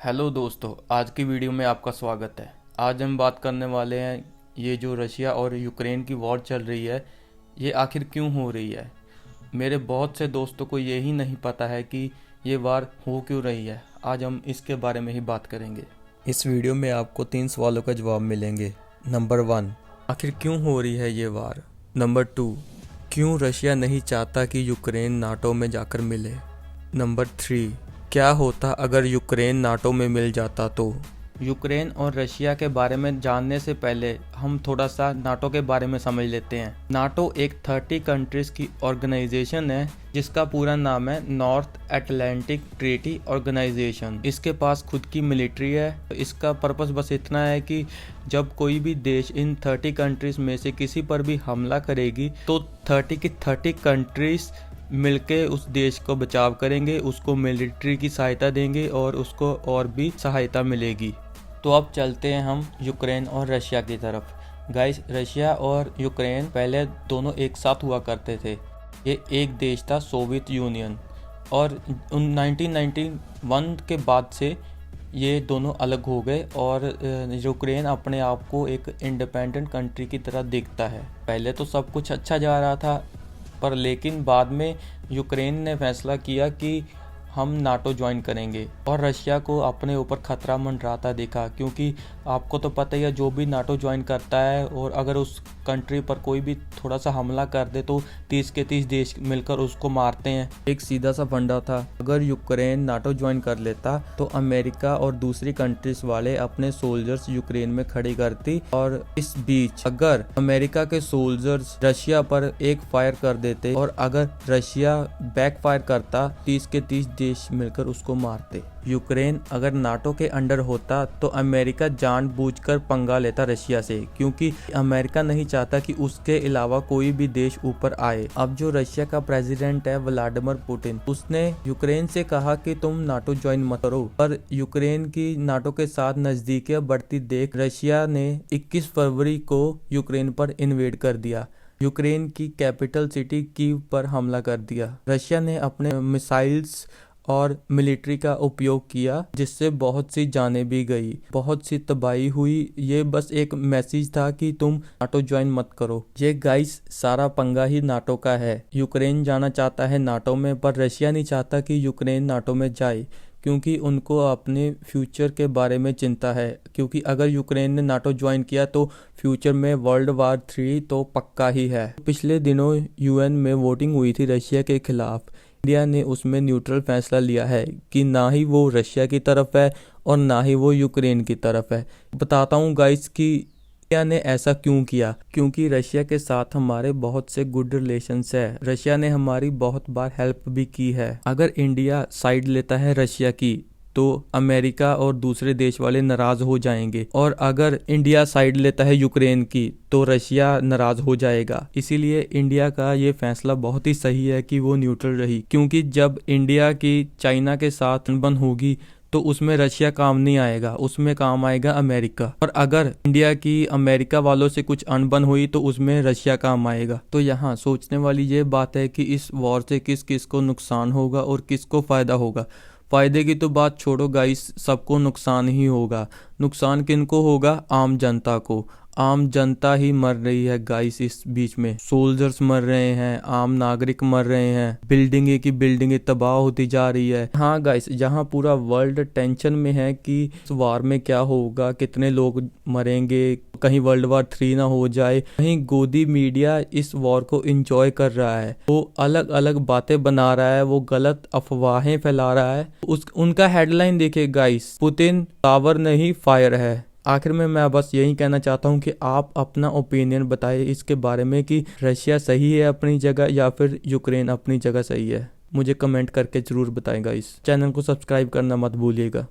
Hello दोस्तों, आज की वीडियो में आपका स्वागत है। आज हम बात करने वाले हैं ये जो रशिया और यूक्रेन की वॉर चल रही है, ये आखिर क्यों हो रही है। मेरे बहुत से दोस्तों को यही नहीं पता है कि ये वार हो क्यों रही है। आज हम इसके बारे में ही बात करेंगे। इस वीडियो में आपको 3 सवालों का जवाब मिलेंगे। नंबर 1, आखिर क्यों हो रही है ये वार। नंबर 2, क्यों रशिया नहीं चाहता कि यूक्रेन नाटो में जाकर मिले। नंबर 3, क्या होता अगर यूक्रेन नाटो में मिल जाता तो। यूक्रेन और रशिया के बारे में जानने से पहले हम थोड़ा सा नाटो के बारे में समझ लेते हैं। नाटो एक 30 कंट्रीज की ऑर्गेनाइजेशन है जिसका पूरा नाम है नॉर्थ अटलांटिक ट्रीटी ऑर्गेनाइजेशन। इसके पास खुद की मिलिट्री है। इसका पर्पस बस इतना है कि जब कोई भी देश इन 30 कंट्रीज में से किसी पर भी हमला करेगी तो 30 की 30 कंट्रीज मिलके उस देश को बचाव करेंगे, उसको मिलिट्री की सहायता देंगे और उसको और भी सहायता मिलेगी। तो अब चलते हैं हम यूक्रेन और रशिया की तरफ। गाइस, रशिया और यूक्रेन पहले दोनों एक साथ हुआ करते थे। ये एक देश था, सोवियत यूनियन, और 1991 के बाद से ये दोनों अलग हो गए और यूक्रेन अपने आप को एक इंडिपेंडेंट कंट्री की तरह देखता है। पहले तो सब कुछ अच्छा जा रहा था, पर लेकिन बाद में यूक्रेन ने फैसला किया कि हम नाटो ज्वाइन करेंगे और रशिया को अपने ऊपर खतरा मंडराता देखा, क्योंकि आपको तो पता ही है जो भी नाटो ज्वाइन करता है और अगर उस कंट्री पर कोई भी थोड़ा सा हमला कर दे तो 30 के 30 देश मिलकर उसको मारते हैं। एक सीधा सा फंडा था, अगर यूक्रेन नाटो ज्वाइन कर लेता तो अमेरिका और दूसरी कंट्रीज वाले अपने सोल्जर्स यूक्रेन में खड़ी करती, और इस बीच अगर अमेरिका के सोल्जर्स रशिया पर एक फायर कर देते और अगर रशिया बैक फायर करता 30 के 30 देश मिलकर उसको मारते। यूक्रेन अगर नाटो के अंडर होता तो अमेरिका जानबूझकर पंगा लेता रशिया से, क्योंकि अमेरिका नहीं चाहता कि उसके अलावा कोई भी देश ऊपर आए। अब जो रशिया का प्रेसिडेंट है व्लादिमीर पुतिन, उसने यूक्रेन से कहा कि तुम नाटो ज्वाइन मत करो, पर यूक्रेन की नाटो के साथ नजदीकियां बढ़ती देख रशिया ने 21 फरवरी को यूक्रेन पर इन्वेड कर दिया। यूक्रेन की कैपिटल सिटी कीव पर हमला कर दिया। रशिया ने अपने मिसाइल्स और मिलिट्री का उपयोग किया, जिससे बहुत सी जानें भी गई, बहुत सी तबाही हुई। ये बस एक मैसेज था कि तुम नाटो ज्वाइन मत करो। ये गाइस सारा पंगा ही नाटो का है। यूक्रेन जाना चाहता है नाटो में, पर रशिया नहीं चाहता कि यूक्रेन नाटो में जाए, क्योंकि उनको अपने फ्यूचर के बारे में चिंता है। क्योंकि अगर यूक्रेन ने नाटो ज्वाइन किया तो फ्यूचर में वर्ल्ड वार 3 तो पक्का ही है। पिछले दिनों यूएन में वोटिंग हुई थी रशिया के खिलाफ। इंडिया ने उसमें न्यूट्रल फैसला लिया है कि ना ही वो रशिया की तरफ है और ना ही वो यूक्रेन की तरफ है। बताता हूँ गाइस कि इंडिया ने ऐसा क्यों किया। क्योंकि रशिया के साथ हमारे बहुत से गुड रिलेशंस है। रशिया ने हमारी बहुत बार हेल्प भी की है। अगर इंडिया साइड लेता है रशिया की तो अमेरिका और दूसरे देश वाले नाराज हो जाएंगे, और अगर इंडिया साइड लेता है यूक्रेन की तो रशिया नाराज हो जाएगा। इसीलिए इंडिया का ये फैसला बहुत ही सही है कि वो न्यूट्रल रही, क्योंकि जब इंडिया की चाइना के साथ अनबन होगी तो उसमें रशिया काम नहीं आएगा, उसमें काम आएगा अमेरिका। और अगर इंडिया की अमेरिका वालों से कुछ अनबन हुई तो उसमें रशिया काम आएगा। तो यहाँ सोचने वाली ये बात है कि इस वॉर से किस किस को नुकसान होगा और किसको फायदा होगा। फायदे की तो बात छोड़ो गाइस, सबको नुकसान ही होगा। नुकसान किनको होगा? आम जनता को। आम जनता ही मर रही है गाइस। इस बीच में सोल्जर्स मर रहे हैं, आम नागरिक मर रहे हैं, बिल्डिंगे की बिल्डिंगे तबाह होती जा रही है। हाँ गाइस, जहाँ पूरा वर्ल्ड टेंशन में है कि इस वार में क्या होगा, कितने लोग मरेंगे, कहीं वर्ल्ड वार 3 ना हो जाए, कहीं गोदी मीडिया इस वॉर को एंजॉय कर रहा है, वो अलग अलग बातें बना रहा है, वो गलत अफवाहें फैला रहा है। उनका हेडलाइन देखिए गाइस, पुतिन पावर नहीं फायर है। आखिर में मैं बस यही कहना चाहता हूँ कि आप अपना ओपिनियन बताइए इसके बारे में कि रशिया सही है अपनी जगह या फिर यूक्रेन अपनी जगह सही है। मुझे कमेंट करके जरूर बताएं गाइस। चैनल को सब्सक्राइब करना मत भूलिएगा।